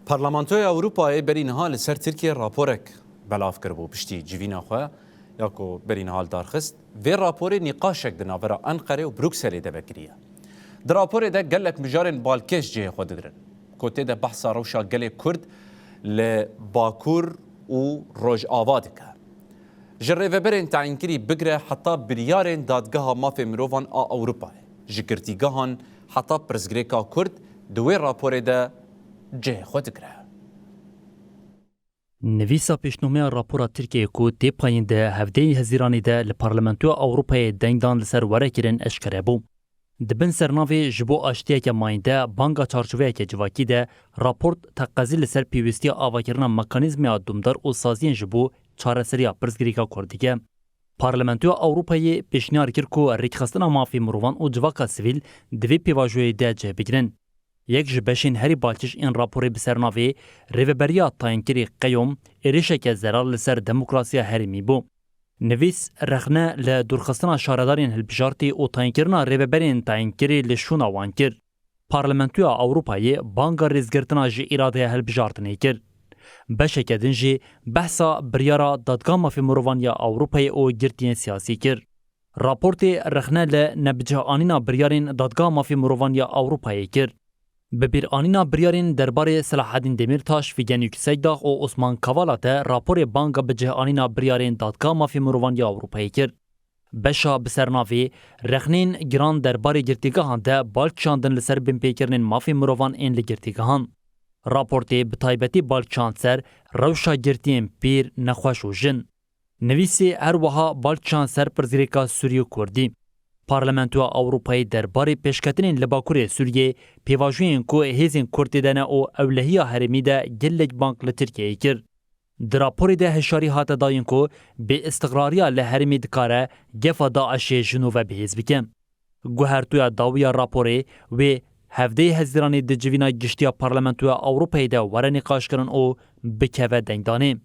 پارلمانتوی اروپای برین حال سر ترکیه راپورک بلاف کربو پشتی جوینا خواه یا کو برین حال دارخست و راپور نقاشک دناورا انقره و بروکسل ده بکریه. در راپور ده گلک مجارن بالکش جه خود درن. کوته ده بحثا روشا گل کرد لباکور و روج آواده که. جره و برین تعیین کری بگره حتی بریارن دادگاه مافی مروفان اروپای. جکرتیگاهان حتی پرزگریکا کرد دوی راپور ده جه خود کرد. نویسا پیشنهاد راپورا ترکیه کو تی پایین ده هفته هزیرانی ده لپارلمانتو اروپای دنگدان لسر وره کرن اشکره بو. دبن سرناوی جبو آشتیه که ماینده بانگا چارچوه که جواکی ده راپورت تقاضی لسر پیوستی آواکرنا مکانیزمی آدومدار و سازین جبو چارەسەریya pirsgirêka Kurdî Parlamentoya Ewropayê pêşniyar kir ku rêkxistina mafê mirovan û civaka sivîl di vê pêvajoyê de cihbigirin. Yek ji beşên herî balkîş ên raporê bi ser navê rêveberiya tayînkirê qeyom êrişeke zerar li ser demokrasiya herêmî bû. Nivîs rexne li dûrxistina şaredarên hilbijartê û tayînkirina rêveberên tayînkirê li şûna wan kir. Parlamentoya Ewropayê banga rêzgirtina ji îradeya hilbijartinê kir. Beşeke din jî behsa biryara dadgah mafê mirovan ya Ewropayê û girtiyên siyasî kir. Raportê rexne li nebicihanîna biryarên dadgah mafê mirovan ya Ewropayê kir. Bi bîranîna biryarên derbarê Selaheddîn Demirtaş, Figen Yüksekdağ û Osman Kavala de raporê banga bicihanîna biryarên dadgah mafê mirovan ya Ewropayê kir. Beşa bi sernavê rexnên giran derbarê girtîgehan de balkişandin li ser binpêkirinên mafê mirovan ên li girtîgehan. Raportê bi taybetî balkişand ser rewşa girtiyên pîr, nexweş û jin. Nivîsê her wiha balkişand ser pirzgirêka Sûriye û Kurdî. Parlamentoya Ewropayê derbarê pêşketinên li Bakurê Sûriyê pêvajoyên ku hêzên Kurdî de ne û ewlehiya herêmî de gelek bank li Tirkiyeyê kir. Di raporê de hişyarî hate dayîn ku bêîstiqrariya li herêmî dikare gefa Daişê ji nû ve bihêz bike. Guhertuya dawiya raporê wê hevdeyê hezîranê di civîna giştiya Parlamentoya Ewropayê de were nîqaşkirin û bikeve dengdanê.